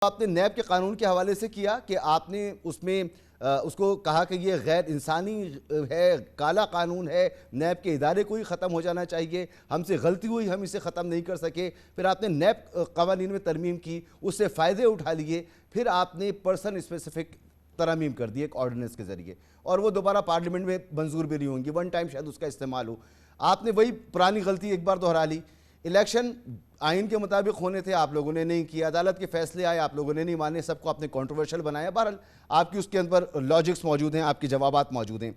آپ نے نیب کے قانون کے حوالے سے کیا کہ آپ نے اس میں اس کو کہا کہ یہ غیر انسانی ہے، کالا قانون ہے، نیب کے ادارے کو ہی ختم ہو جانا چاہیے، ہم سے غلطی ہوئی، ہم اسے ختم نہیں کر سکے۔ پھر آپ نے نیب قوانین میں ترمیم کی، اس سے فائدے اٹھا لیے، پھر آپ نے پرسن اسپیسیفک ترمیم کر دی ایک آرڈیننس کے ذریعے، اور وہ دوبارہ پارلیمنٹ میں منظور بھی نہیں ہوں گی، ون ٹائم شاید اس کا استعمال ہو۔ آپ نے وہی پرانی غلطی ایک بار دہرا لی۔ الیکشن آئین کے مطابق ہونے تھے، آپ لوگوں نے نہیں کیا، عدالت کے فیصلے آئے، آپ لوگوں نے نہیں مانے، سب کو آپ نے کنٹروورشل بنایا۔ بہرحال آپ کی اس کے اندر لاجکس موجود ہیں، آپ کے جوابات موجود ہیں۔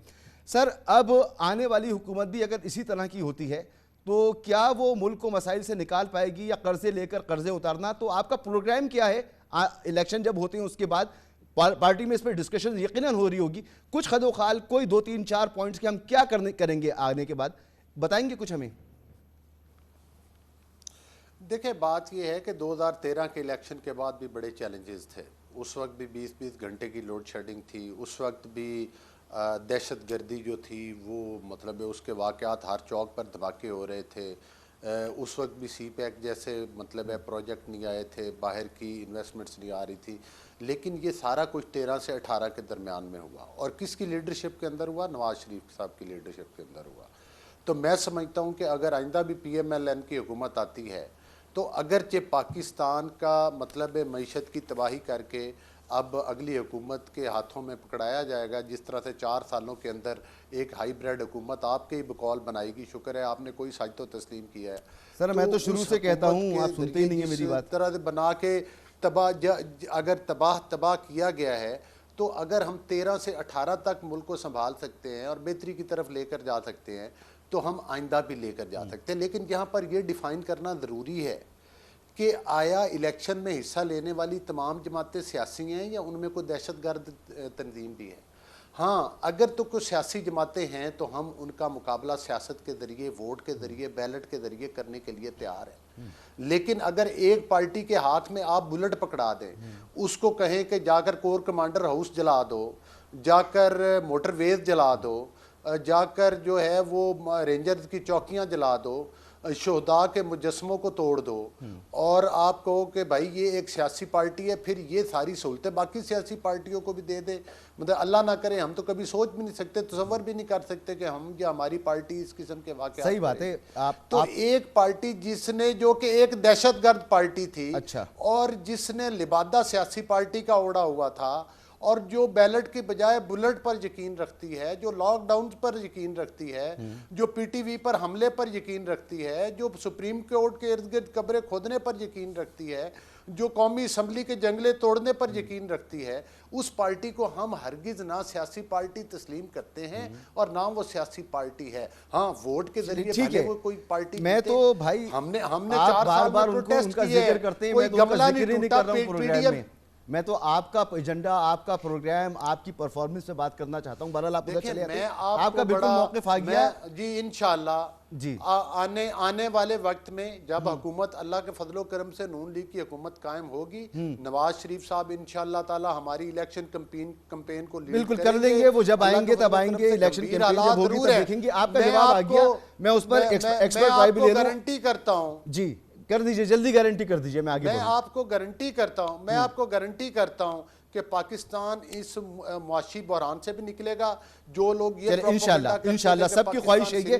سر، اب آنے والی حکومت بھی اگر اسی طرح کی ہوتی ہے تو کیا وہ ملک کو مسائل سے نکال پائے گی، یا قرضے لے کر قرضے اتارنا؟ تو آپ کا پروگرام کیا ہے؟ الیکشن جب ہوتے ہیں اس کے بعد پارٹی میں اس پہ ڈسکشن یقیناً ہو رہی ہوگی، کچھ خد و خال کوئی 2-3-4 پوائنٹس کہ ہم کیا کریں گے آنے کے بعد، بتائیں گے کچھ ہمیں؟ دیکھیں، بات یہ ہے کہ 2013 کے الیکشن کے بعد بھی بڑے چیلنجز تھے۔ اس وقت بھی 20-20 گھنٹے کی لوڈ شیڈنگ تھی، اس وقت بھی دہشت گردی جو تھی وہ مطلب اس کے واقعات ہر چوک پر دھماکے ہو رہے تھے، اس وقت بھی سی پیک جیسے مطلب پروجیکٹ نہیں آئے تھے، باہر کی انویسٹمنٹس نہیں آ رہی تھی، لیکن یہ سارا کچھ 13 سے 18 کے درمیان میں ہوا، اور کس کی لیڈرشپ کے اندر ہوا؟ نواز شریف صاحب کی لیڈرشپ کے اندر ہوا۔ تو میں سمجھتا ہوں کہ اگر آئندہ بھی پی ایم ایل این کی حکومت آتی ہے تو اگرچہ پاکستان کا مطلب معیشت کی تباہی کر کے اب اگلی حکومت کے ہاتھوں میں پکڑایا جائے گا، جس طرح سے 4 سالوں کے اندر ایک ہائی بریڈ حکومت آپ کے ہی بقول بنائے گی، شکر ہے آپ نے کوئی سچ تو تسلیم کیا ہے۔ سر، میں تو شروع سے کہتا ہوں، آپ سنتے ہی نہیں ہیں میری بات۔ اس طرح سے بنا کے اگر تباہ کیا گیا ہے، تو اگر ہم 13 سے 18 تک ملک کو سنبھال سکتے ہیں اور بہتری کی طرف لے کر جا سکتے ہیں تو ہم آئندہ بھی لے کر جا سکتے ہیں۔ لیکن یہاں پر یہ ڈیفائن کرنا ضروری ہے کہ آیا الیکشن میں حصہ لینے والی تمام جماعتیں سیاسی ہیں یا ان میں کوئی دہشت گرد تنظیم بھی ہے؟ ہاں، اگر تو کوئی سیاسی جماعتیں ہیں تو ہم ان کا مقابلہ سیاست کے ذریعے، ووٹ کے ذریعے، بیلٹ کے ذریعے کرنے کے لیے تیار ہیں۔ لیکن اگر ایک پارٹی کے ہاتھ میں آپ بلٹ پکڑا دیں، اس کو کہیں کہ جا کر کور کمانڈر ہاؤس جلا دو، جا کر موٹر ویز جلا دو، جا کر جو ہے وہ رینجرز کی چوکیاں جلا دو، شہداء کے مجسموں کو توڑ دو، اور آپ کہو کہ بھائی یہ ایک سیاسی پارٹی ہے، پھر یہ ساری سہولتیں باقی سیاسی پارٹیوں کو بھی دے دے، مطلب اللہ نہ کرے، ہم تو کبھی سوچ بھی نہیں سکتے، تصور بھی نہیں کر سکتے کہ ہم یا ہماری پارٹی اس قسم کے واقعات صحیح بات ہے۔ تو ایک پارٹی جس نے جو کہ ایک دہشت گرد پارٹی تھی، اور جس نے لبادہ سیاسی پارٹی کا اوڑا ہوا تھا، اور جو بیلٹ کی بجائے بلٹ پر یقین رکھتی ہے، جو لاک ڈاؤن پر یقین رکھتی ہے، جو پی ٹی وی پر حملے پر یقین رکھتی ہے، جو سپریم کورٹ کے ارد گرد قبریں کھودنے پر یقین رکھتی ہے، جو قومی اسمبلی کے جنگلے توڑنے پر یقین رکھتی ہے، اس پارٹی کو ہم ہرگز نہ سیاسی پارٹی تسلیم کرتے ہیں اور نہ وہ سیاسی پارٹی ہے۔ ہاں، ووٹ کے ذریعے بھلے وہ کوئی پارٹی میں تو بھائی ہم نے 4 سال میں پروٹیسٹ کیے ہیں، کوئی گملہ نہیں ٹوٹا پی ڈی ایم۔ میں تو آپ کا ایجنڈا، آپ کا پروگرام، آپ کی پرفارمنس میں بات کرنا چاہتا ہوں۔ بہرحال آپ ادھر چلے آتے ہیں، آپ کا بالکل موقف آ گیا جی۔ انشاءاللہ آنے والے وقت میں جب حکومت اللہ کے فضل و کرم سے نون لیگ کی حکومت قائم ہوگی، نواز شریف صاحب انشاءاللہ تعالی ہماری الیکشن کمپین کو لیڈ بالکل کر دیں گے۔ وہ جب آئیں گے تب آئیں گے، الیکشن کمپین جب ہوگی تب دیکھیں گے۔ آپ کا جواب آ گیا، میں اس پر ایکسپرٹ رائے بھی لے لوں۔ گارنٹی کرتا ہوں، جی کر دیجئے، جلدی گارنٹی کر دیجئے، میں آگے بڑھوں۔ میں آپ کو گارنٹی کرتا ہوں کہ پاکستان اس معاشی بحران سے بھی نکلے گا۔ جو لوگ یہ انشاءاللہ سب کی خواہش ہے